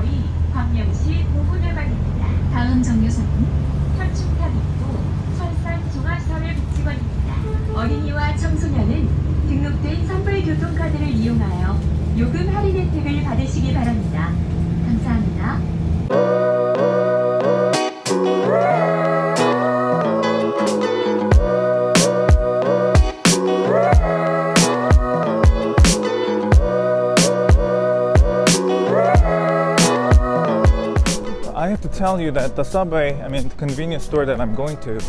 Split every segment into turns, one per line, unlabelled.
거리 광명시 보훈회관입니다.
다음 정류소는
현충탑 입구 설산 종합사회복지관입니다. 어린이와 청소년은 등록된 선불교통카드를 이용하여 요금 할인 혜택을 받으시기 바랍니다. 감사합니다.
I have to tell you that the subway, the convenience store that I'm going to,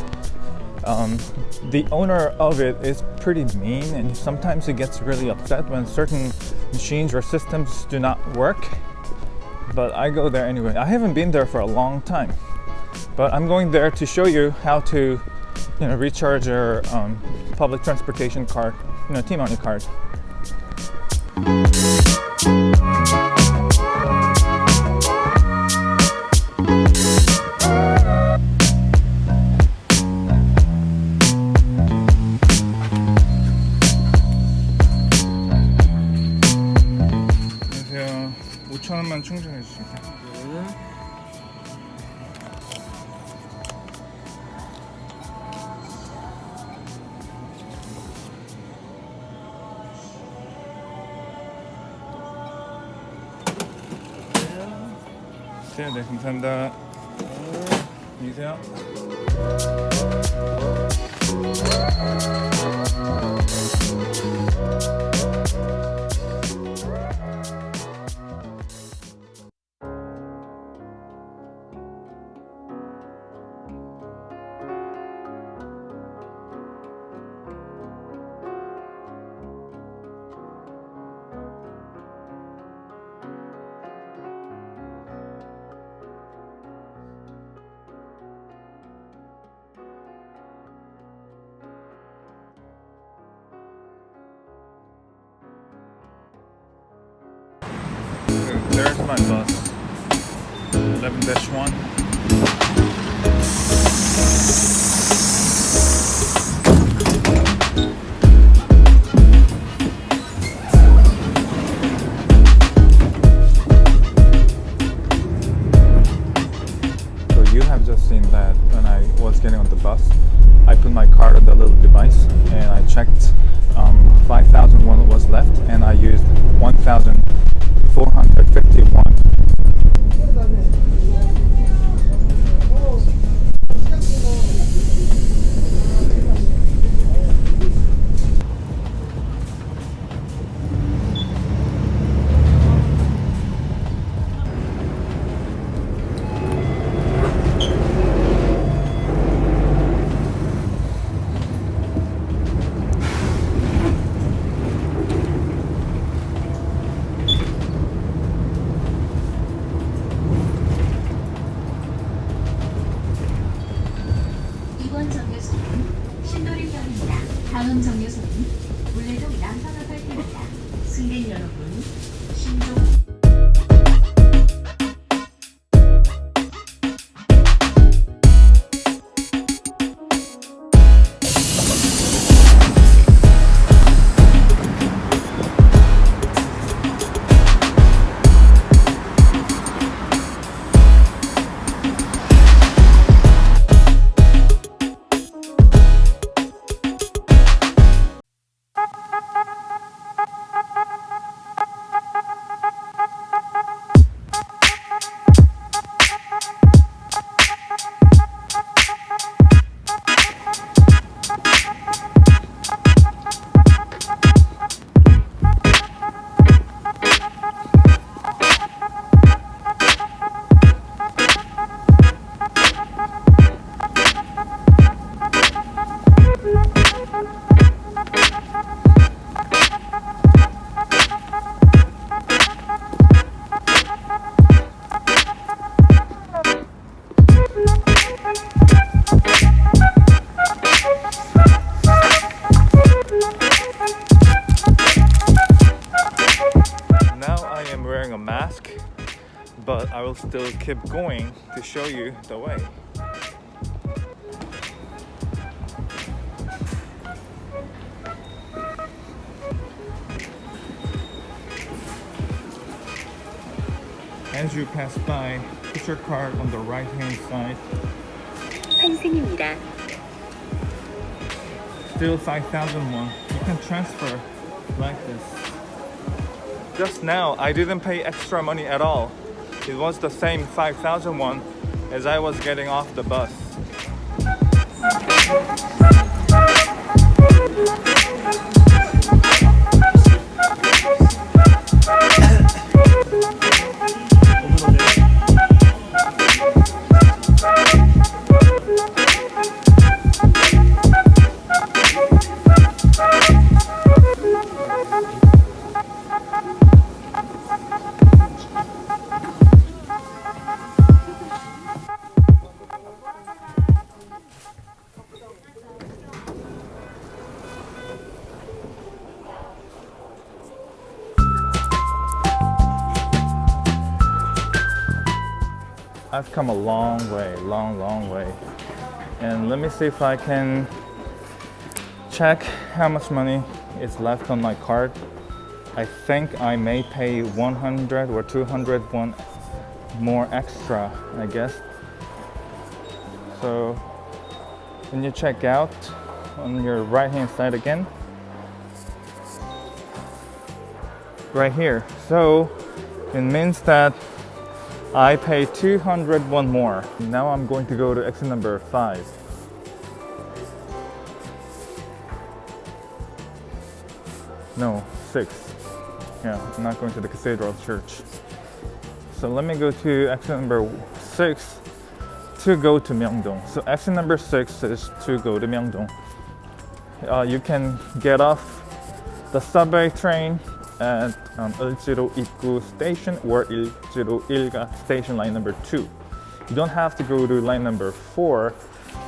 the owner of it is pretty mean, and sometimes he gets really upset when certain machines or systems do not work. But I go there anyway. I haven't been there for a long time, but I'm going there to show you how to, recharge your public transportation card, T-Money card. 안녕하세요. 5,000원만 충전해 주세요. 네, 감사합니다. 안녕히 계세요. There's my bus, 11-1. So you have just seen that when I was getting on the bus, I put my card on the little device and I checked 5,000 won was left, and I used 1,451.
이번 정류소는 신도림역입니다. 다음 정류소는 물레동 남성아파트입니다. 승객 여러분, 신종
wearing a mask, but I will still keep going to show you the way. As you pass by, put your card on the right hand side.
환승입니다.
Still 5,000 won. You can transfer like this. Just now, I didn't pay extra money at all. It was the same 5,000 won as I was getting off the bus. I've come a long way, long way. And let me see if I can check how much money is left on my card. I think I may pay 100 or 200 won more extra, I guess. So when you check out on your right hand side again, right here. So it means that I pay 200 won more. Now I'm going to go to exit number 5. No, 6. Yeah, I'm not going to the cathedral church. So let me go to exit number 6 to go to Myeongdong. So exit number 6 is to go to Myeongdong. You can get off the subway train at Ilji로 입구 station or Ilji로 Ilga station line number 2. You don't have to go to line number 4,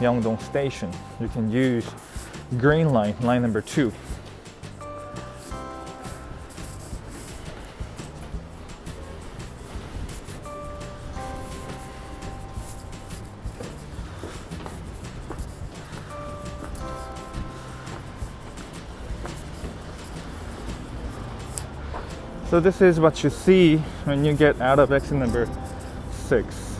Myeongdong station. You can use green line, line number 2. So this is what you see when you get out of exit number 6.